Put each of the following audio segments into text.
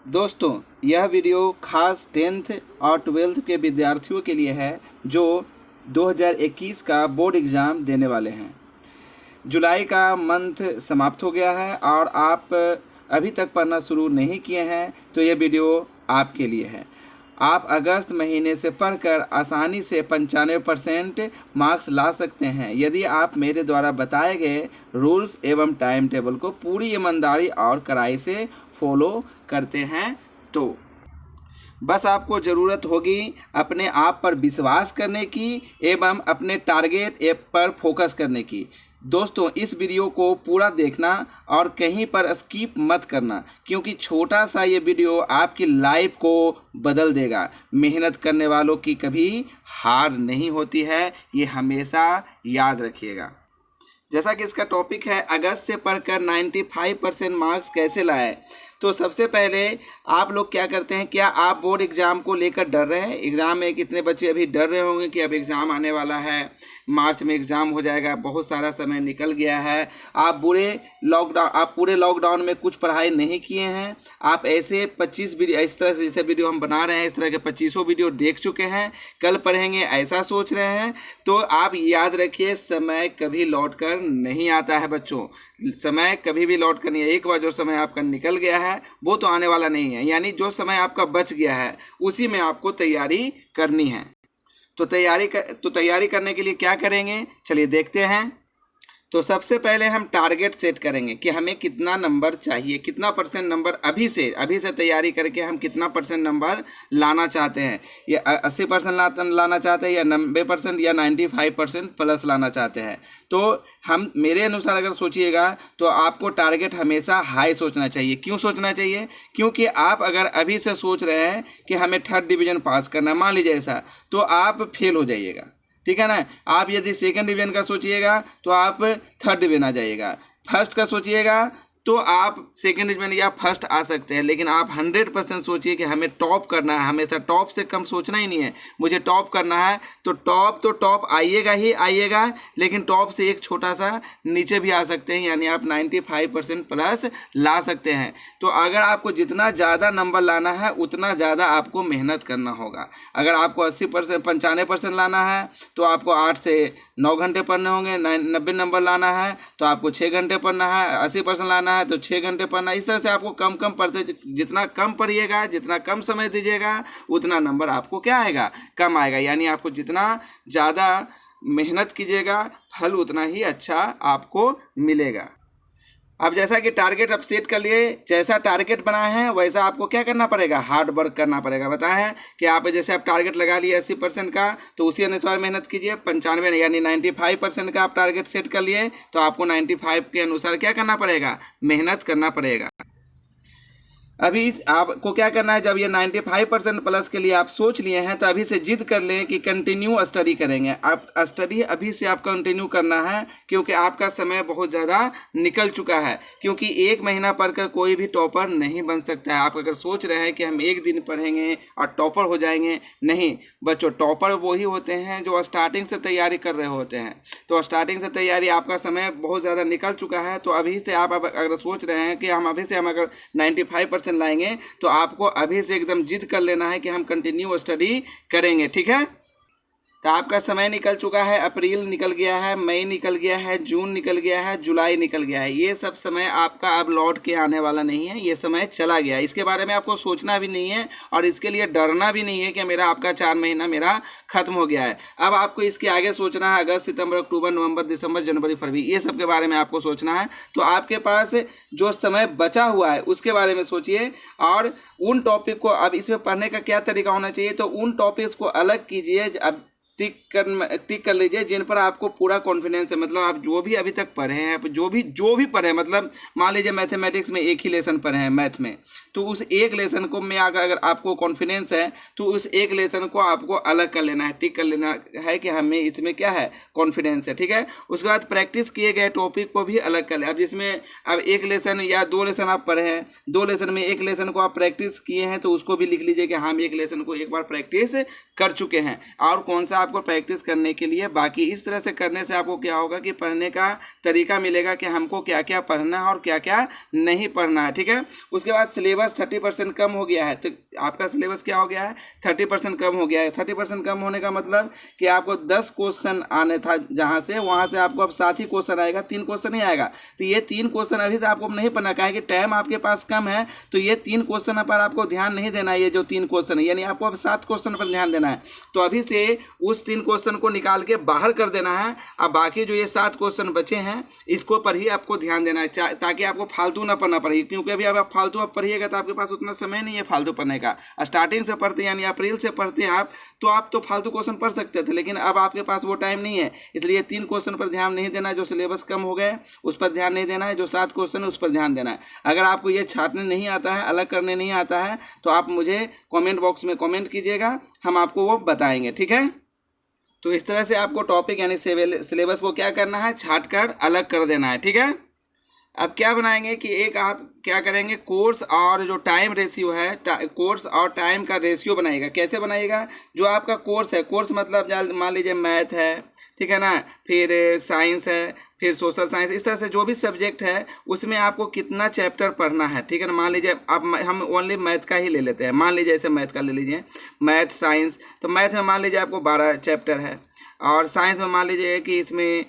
दोस्तों, यह वीडियो खास 10th और 12th के विद्यार्थियों के लिए है जो 2021 का बोर्ड एग्ज़ाम देने वाले हैं। जुलाई का मंथ समाप्त हो गया है और आप अभी तक पढ़ना शुरू नहीं किए हैं तो यह वीडियो आपके लिए है। आप अगस्त महीने से पढ़कर आसानी से 95% मार्क्स ला सकते हैं यदि आप मेरे द्वारा बताए गए रूल्स एवं टाइम टेबल को पूरी ईमानदारी और कड़ाई से फॉलो करते हैं। तो बस आपको ज़रूरत होगी अपने आप पर विश्वास करने की एवं अपने टारगेट ऐप पर फोकस करने की। दोस्तों, इस वीडियो को पूरा देखना और कहीं पर स्किप मत करना, क्योंकि छोटा सा ये वीडियो आपकी लाइफ को बदल देगा। मेहनत करने वालों की कभी हार नहीं होती है, ये हमेशा याद रखिएगा। जैसा कि इसका टॉपिक है अगस्त से पढ़कर 95% मार्क्स कैसे लाए, तो सबसे पहले आप लोग क्या करते हैं, क्या आप बोर्ड एग्ज़ाम को लेकर डर रहे हैं? एग्ज़ाम में कितने बच्चे अभी डर रहे होंगे कि अब एग्ज़ाम आने वाला है, मार्च में एग्ज़ाम हो जाएगा, बहुत सारा समय निकल गया है। आप पूरे लॉकडाउन में कुछ पढ़ाई नहीं किए हैं। आप ऐसे 25 वीडियो इस तरह से जैसे वीडियो हम बना रहे हैं, इस तरह के 25 वीडियो देख चुके हैं, कल पढ़ेंगे ऐसा सोच रहे हैं। तो आप याद रखिए, समय कभी लौट कर नहीं आता है बच्चों। समय कभी भी लौट कर नहीं है। एक बार जो समय आपका निकल गया है वो तो आने वाला नहीं है, यानी जो समय आपका बच गया है उसी में आपको तैयारी करनी है। तो तैयारी करने के लिए क्या करेंगे, चलिए देखते हैं। तो सबसे पहले हम टारगेट सेट करेंगे कि हमें कितना नंबर चाहिए, कितना परसेंट नंबर अभी से तैयारी करके हम कितना परसेंट नंबर लाना चाहते हैं। ये 80% लाना चाहते हैं या 90% या 95% प्लस लाना चाहते हैं। तो हम मेरे अनुसार अगर सोचिएगा तो आपको टारगेट हमेशा हाई सोचना चाहिए। क्यों सोचना चाहिए? क्योंकि आप अगर अभी से सोच रहे हैं कि हमें 3rd डिवीज़न पास करना है, मान लीजिए ऐसा, तो आप फेल हो जाइएगा, ठीक है ना। आप यदि 2nd डिवीज़न का सोचिएगा तो आप 3rd डिवीज़न आ जाइएगा। फर्स्ट का सोचिएगा तो आप 2nd डिवीज़न या फर्स्ट आ सकते हैं, लेकिन आप 100% सोचिए कि हमें टॉप करना है। हमेशा टॉप से कम सोचना ही नहीं है, मुझे टॉप करना है। तो टॉप आइएगा ही आइएगा, लेकिन टॉप से एक छोटा सा नीचे भी आ सकते हैं, यानी आप 95% प्लस ला सकते हैं। तो अगर आपको जितना ज़्यादा नंबर लाना है उतना ज़्यादा आपको मेहनत करना होगा। अगर आपको 80% 95% लाना है तो आपको 8 से 9 घंटे पढ़ने होंगे। 90 नंबर लाना है तो आपको 6 घंटे पढ़ना है। 80% लाना है तो 6 घंटे पढ़ना। इस तरह से आपको कम पढ़ते, जितना कम पढ़िएगा, जितना कम समय दीजिएगा, उतना नंबर आपको क्या आएगा, कम आएगा। यानी आपको जितना ज़्यादा मेहनत कीजिएगा फल उतना ही अच्छा आपको मिलेगा। अब जैसा कि टारगेट आप सेट कर लिए, जैसा टारगेट बनाए हैं वैसा आपको क्या करना पड़ेगा, हार्ड वर्क करना पड़ेगा। बताएं कि आप जैसे आप टारगेट लगा लिए 80% का, तो उसी अनुसार मेहनत कीजिए। 95 यानी 95% का आप टारगेट सेट कर लिए, तो आपको 95 के अनुसार क्या करना पड़ेगा, मेहनत करना पड़ेगा। अभी आपको क्या करना है, जब ये 95% प्लस के लिए आप सोच लिए हैं तो अभी से जिद कर लें कि कंटिन्यू स्टडी करेंगे। आप स्टडी अभी से आप कंटिन्यू करना है, क्योंकि आपका समय बहुत ज़्यादा निकल चुका है। क्योंकि एक महीना पढ़कर कोई भी टॉपर नहीं बन सकता है। आप अगर सोच रहे हैं कि हम एक दिन पढ़ेंगे और टॉपर हो जाएंगे, नहीं बच्चों, टॉपर वही होते हैं जो स्टार्टिंग से तैयारी कर रहे होते हैं। तो स्टार्टिंग से तैयारी, आपका समय बहुत ज़्यादा निकल चुका है। तो अभी से आप अगर सोच रहे हैं कि हम अगर 95% लाएंगे, तो आपको अभी से एकदम जिद कर लेना है कि हम कंटिन्यू स्टडी करेंगे, ठीक है। तो आपका समय निकल चुका है, अप्रैल निकल गया है, मई निकल गया है, जून निकल गया है, जुलाई निकल गया है। ये सब समय आपका अब लौट के आने वाला नहीं है, ये समय चला गया। इसके बारे में आपको सोचना भी नहीं है और इसके लिए डरना भी नहीं है कि आपका 4 महीना मेरा खत्म हो गया है। अब आपको इसके आगे सोचना है, अगस्त, सितंबर, अक्टूबर, नवंबर, दिसंबर, जनवरी, फरवरी, ये सब के बारे में आपको सोचना है। तो आपके पास जो समय बचा हुआ है उसके बारे में सोचिए, और उन टॉपिक को, अब इसमें पढ़ने का क्या तरीका होना चाहिए, तो उन टॉपिक्स को अलग कीजिए, अब टिक कर लीजिए जिन पर आपको पूरा कॉन्फिडेंस है। मतलब आप जो भी अभी तक पढ़े हैं, जो भी पढ़े, मतलब मान लीजिए मैथमेटिक्स में एक ही लेसन पढ़े हैं मैथ में, तो उस एक लेसन को में अगर आपको कॉन्फिडेंस है तो उस एक लेसन को आपको अलग कर लेना है, टिक कर लेना है कि हमें इसमें क्या है, कॉन्फिडेंस है, ठीक है। उसके बाद प्रैक्टिस किए गए टॉपिक को भी अलग कर लें। अब जिसमें अब एक लेसन या 2 लेसन आप पढ़े हैं, 2 लेसन में एक लेसन को आप प्रैक्टिस किए हैं, तो उसको भी लिख लीजिए कि हम एक लेसन को एक बार प्रैक्टिस कर चुके हैं। और कौन सा आप आपको प्रैक्टिस करने के लिए। बाकी इस तरह से करने से आपको क्या होगा कि पढ़ने का तरीका मिलेगा कि हमको क्या क्या पढ़ना है और क्या क्या नहीं पढ़ना है, ठीक है। उसके बाद सिलेबस 30% कम हो गया है, तो आपका सिलेबस क्या हो गया है, 30% कम हो गया है। 30% कम होने का मतलब कि आपको 10 क्वेश्चन आने था जहाँ से, वहाँ से आपको अब 7 ही क्वेश्चन आएगा, 3 क्वेश्चन ही आएगा। तो ये 3 क्वेश्चन अभी से आपको नहीं पढ़ना, काहे कि टाइम आपके पास कम है, तो ये 3 क्वेश्चन पर आपको ध्यान नहीं देना है। ये जो 3 क्वेश्चन है, यानी आपको अब 7 क्वेश्चन पर ध्यान देना है। तो अभी से उस 3 क्वेश्चन को निकाल के बाहर कर देना है। अब बाकी जो ये 7 क्वेश्चन बचे हैं, इसको पर ही आपको ध्यान देना है, ताकि आपको फालतू ना पढ़ना पड़े। क्योंकि अभी आप फालतू आप पढ़िएगा तो आपके पास उतना समय नहीं है फालतू पढ़ने का। स्टार्टिंग से पढ़ते हैं, यानी अप्रैल से पढ़ते हैं आप, तो आप तो फालतू क्वेश्चन पढ़ सकते थे, लेकिन अब आपके पास वो टाइम नहीं है। इसलिए 3 क्वेश्चन पर ध्यान नहीं देना है, जो सिलेबस कम हो गए उस पर ध्यान नहीं देना है। जो 7 क्वेश्चन है उस पर ध्यान देना है। अगर आपको ये छाटने नहीं आता है, अलग करने नहीं आता है, तो आप मुझे कमेंट बॉक्स में कमेंट कीजिएगा, हम आपको वो बताएंगे, ठीक है। तो इस तरह से आपको टॉपिक यानी सिलेबस को क्या करना है, छाट कर अलग कर देना है, ठीक है। अब क्या बनाएंगे कि एक आप क्या करेंगे, कोर्स और जो टाइम रेशियो है, कोर्स और टाइम का रेशियो बनाइएगा। कैसे बनाइएगा, जो आपका कोर्स है, कोर्स मतलब मान लीजिए मैथ है, ठीक है ना, फिर साइंस है, फिर सोशल साइंस, इस तरह से जो भी सब्जेक्ट है उसमें आपको कितना चैप्टर पढ़ना है, ठीक है ना। मान लीजिए आप, हम ओनली मैथ का ही ले लेते हैं। मान लीजिए ऐसे मैथ का ले लीजिए, मैथ साइंस, तो मैथ में मान लीजिए आपको 12 चैप्टर है, और साइंस में मान लीजिए कि इसमें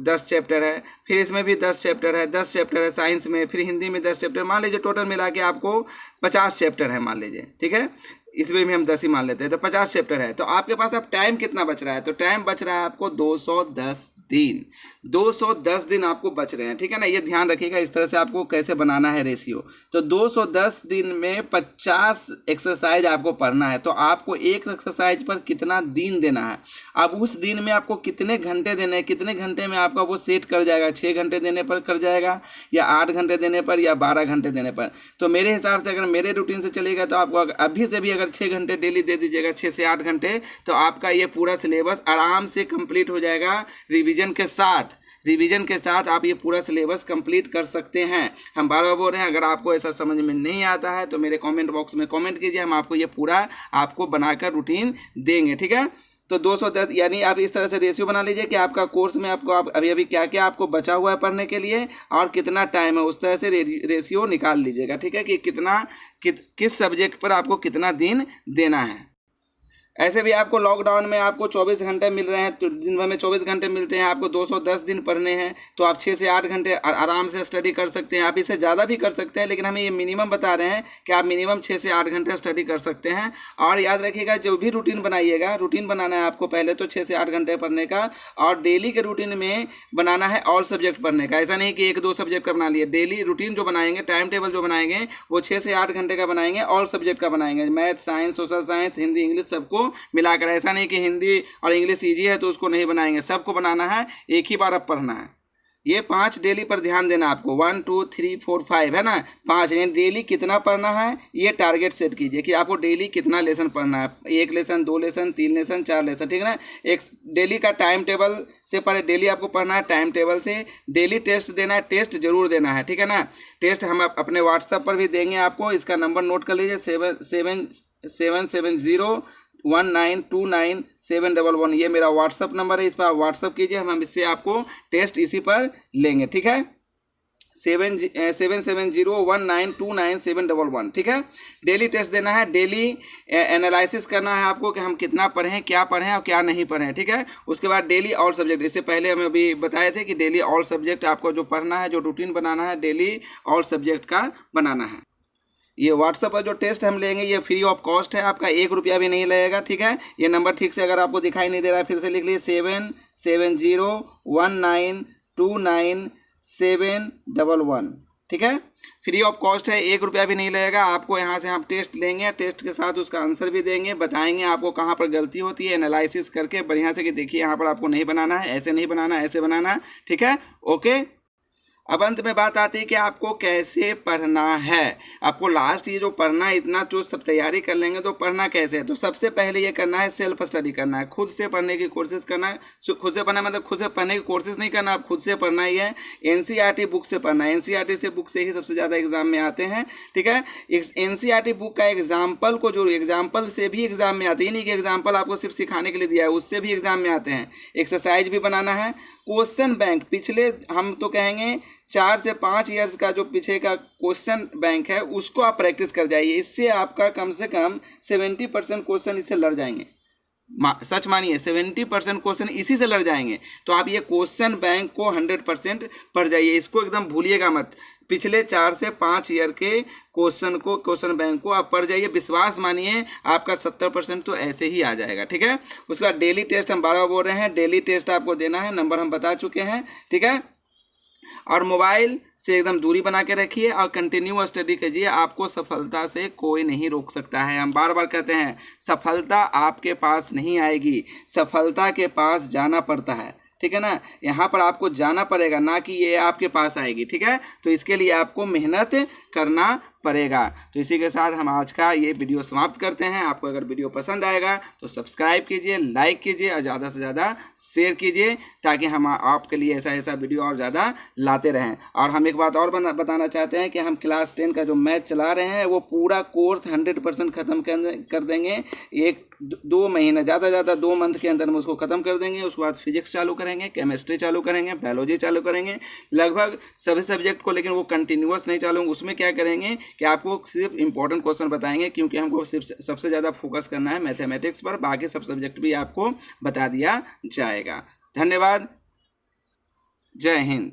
10 चैप्टर है, फिर इसमें भी 10 चैप्टर है, 10 चैप्टर है साइंस में, फिर हिंदी में 10 चैप्टर, मान लीजिए टोटल मिला के आपको 50 चैप्टर है मान लीजिए, ठीक है। इसमें भी हम 10 ही मान लेते हैं, तो 50 चैप्टर है। तो आपके पास अब टाइम कितना बच रहा है, तो टाइम बच रहा है आपको 210 दिन। 210 दिन आपको बच रहे हैं, ठीक है ना। ये ध्यान रखिएगा, इस तरह से आपको कैसे बनाना है रेशियो। तो 210 दिन में 50 एक्सरसाइज आपको पढ़ना है। तो आपको एक एक्सरसाइज पर कितना दिन देना है, अब उस दिन में आपको कितने घंटे देने हैं, कितने घंटे में आपका वो सेट कर जाएगा। 6 घंटे देने पर कर जाएगा, या 8 घंटे देने पर, या 12 घंटे देने पर। तो मेरे हिसाब से अगर मेरे रूटीन से चलेगा तो आपको अभी से भी अगर 6 घंटे डेली दे दीजिएगा, 6 से 8 घंटे, तो आपका ये पूरा सिलेबस आराम से कंप्लीट हो जाएगा। रिवीजन के साथ आप ये पूरा सिलेबस कंप्लीट कर सकते हैं। हम बार बार बोल रहे हैं, अगर आपको ऐसा समझ में नहीं आता है तो मेरे कमेंट बॉक्स में कमेंट कीजिए, हम आपको ये पूरा आपको बनाकर रूटीन देंगे, ठीक है। तो 210 यानी आप इस तरह से रेशियो बना लीजिए कि आपका कोर्स में आपको अभी क्या क्या आपको बचा हुआ है पढ़ने के लिए और कितना टाइम है, उस तरह से रेशियो निकाल लीजिएगा, ठीक है, कि किस सब्जेक्ट पर आपको कितना दिन देना है। ऐसे भी आपको लॉकडाउन में आपको 24 घंटे मिल रहे हैं, तो दिन भर में 24 घंटे मिलते हैं, आपको 210 दिन पढ़ने हैं, तो आप 6 से 8 घंटे आराम से स्टडी कर सकते हैं। आप इसे ज़्यादा भी कर सकते हैं, लेकिन हमें ये मिनिमम बता रहे हैं कि आप मिनिमम 6 से 8 घंटे स्टडी कर सकते हैं। और याद रखिएगा, जो भी रूटीन बनाइएगा, रूटीन बनाना है आपको पहले तो 6 से 8 घंटे पढ़ने का, और डेली के रूटीन में बनाना है ऑल सब्जेक्ट पढ़ने का। ऐसा नहीं कि 1-2 सब्जेक्ट का बना लिए। डेली रूटीन जो बनाएंगे, टाइम टेबल जो बनाएंगे, वो 6 से 8 घंटे का बनाएंगे, ऑल सब्जेक्ट का बनाएंगे, math, science, social science, Hindi, English, सबको मिलाकर। ऐसा नहीं कि हिंदी और इंग्लिश ईजी है तो उसको नहीं बनाएंगे, सबको बनाना है, एक ही बार अब पढ़ना है। ये 5 डेली पर ध्यान देना आपको, 1 2 3 4 5 है ना, 5 यानी डेली कितना पढ़ना है, ये टारगेट सेट कीजिए कि आपको डेली कितना लेसन पढ़ना है। 1 लेसन, 2 लेसन, 3 लेसन, 4 लेसन, ठीक है ना। एक डेली का टाइम टेबल से पढ़े, डेली आपको पढ़ना है टाइम टेबल से। डेली टेस्ट देना है, टेस्ट जरूर देना है, ठीक है ना। टेस्ट हम अपने व्हाट्सएप पर भी देंगे आपको, इसका नंबर नोट कर लीजिए, 7701929711, ये मेरा व्हाट्सअप नंबर है, इस पर आप व्हाट्सअप कीजिए, हम इससे आपको टेस्ट इसी पर लेंगे, ठीक है। 7701929711, ठीक है। डेली टेस्ट देना है, डेली एनालिसिस करना है आपको कि हम कितना पढ़ें, क्या पढ़ें और क्या नहीं पढ़ें, ठीक है। उसके बाद डेली ऑल सब्जेक्ट, इससे पहले हम अभी बताए थे कि डेली ऑल सब्जेक्ट आपको जो पढ़ना है, जो रूटीन बनाना है, डेली ऑल सब्जेक्ट का बनाना है। ये व्हाट्सएप पर जो टेस्ट हम लेंगे ये फ्री ऑफ कॉस्ट है, आपका 1 रुपया भी नहीं लगेगा, ठीक है। ये नंबर ठीक से अगर आपको दिखाई नहीं दे रहा है, फिर से लिख लीजिए, 7701929711, ठीक है। फ्री ऑफ कॉस्ट है, 1 रुपया भी नहीं लगेगा आपको। यहाँ से हम टेस्ट लेंगे, टेस्ट के साथ उसका आंसर भी देंगे, बताएंगे आपको कहाँ पर गलती होती है, एनालिसिस करके बढ़िया से कि देखिए यहाँ पर आपको नहीं बनाना है, ऐसे नहीं बनाना, ऐसे बनाना है, ठीक है। ओके, अब अंत में बात आती है कि आपको कैसे पढ़ना है। आपको लास्ट ये जो पढ़ना है, इतना जो सब तैयारी कर लेंगे तो पढ़ना कैसे है। तो सबसे पहले ये करना है, सेल्फ स्टडी करना है, खुद से पढ़ने की कोशिश करना है। खुद से पढ़ना मतलब खुद से पढ़ने की कोशिश नहीं करना, आप खुद से पढ़ना ही है। एनसीईआरटी बुक से पढ़ना है, एनसीईआरटी से बुक से ही सबसे ज़्यादा एग्जाम में आते हैं, ठीक है। एनसीईआरटी बुक का एग्जाम्पल को जो एग्जाम्पल से भी एग्जाम में आते हैं, नहीं कि एग्जाम्पल आपको सिर्फ सिखाने के लिए दिया है, उससे भी एग्जाम में आते हैं। एक्सरसाइज भी बनाना है। क्वेश्चन बैंक, पिछले हम तो कहेंगे 4 से 5 ईयर्स का जो पीछे का क्वेश्चन बैंक है उसको आप प्रैक्टिस कर जाइए। इससे आपका कम से कम 70% क्वेश्चन इससे लड़ जाएंगे। सच मानिए 70% क्वेश्चन इसी से लड़ जाएंगे। तो आप ये क्वेश्चन बैंक को 100% पढ़ जाइए, इसको एकदम भूलिएगा मत। पिछले 4 से 5 ईयर के क्वेश्चन बैंक को आप पढ़ जाइए। विश्वास मानिए आपका 70% तो ऐसे ही आ जाएगा, ठीक है। उसके बाद डेली टेस्ट हम बार-बार बोल रहे हैं, डेली टेस्ट आपको देना है, नंबर हम बता चुके हैं, ठीक है। और मोबाइल से एकदम दूरी बना के रखिए और कंटिन्यू स्टडी कीजिए। आपको सफलता से कोई नहीं रोक सकता है। हम बार बार कहते हैं सफलता आपके पास नहीं आएगी, सफलता के पास जाना पड़ता है, ठीक है ना। यहाँ पर आपको जाना पड़ेगा, ना कि ये आपके पास आएगी, ठीक है। तो इसके लिए आपको मेहनत करना पड़ेगा। तो इसी के साथ हम आज का ये वीडियो समाप्त करते हैं। आपको अगर वीडियो पसंद आएगा तो सब्सक्राइब कीजिए, लाइक कीजिए और ज़्यादा से ज़्यादा शेयर कीजिए, ताकि हम आपके लिए ऐसा वीडियो और ज़्यादा लाते रहें। और हम एक बात और बताना चाहते हैं कि हम क्लास 10 का जो मैथ चला रहे हैं वो पूरा कोर्स 100% ख़त्म कर देंगे। 1-2 महीने, ज़्यादा से ज़्यादा 2 मंथ के अंदर में उसको ख़त्म कर देंगे। उसके बाद फिजिक्स चालू करेंगे, केमिस्ट्री चालू करेंगे, बायोलॉजी चालू करेंगे, लगभग सभी सब्जेक्ट को। लेकिन वो कंटिन्यूअस नहीं चालू होंगे। उसमें क्या करेंगे कि आपको सिर्फ इंपॉर्टेंट क्वेश्चन बताएंगे, क्योंकि हमको सिर्फ सबसे ज़्यादा फोकस करना है मैथमेटिक्स पर। बाकी सब सब्जेक्ट भी आपको बता दिया जाएगा। धन्यवाद। जय हिंद।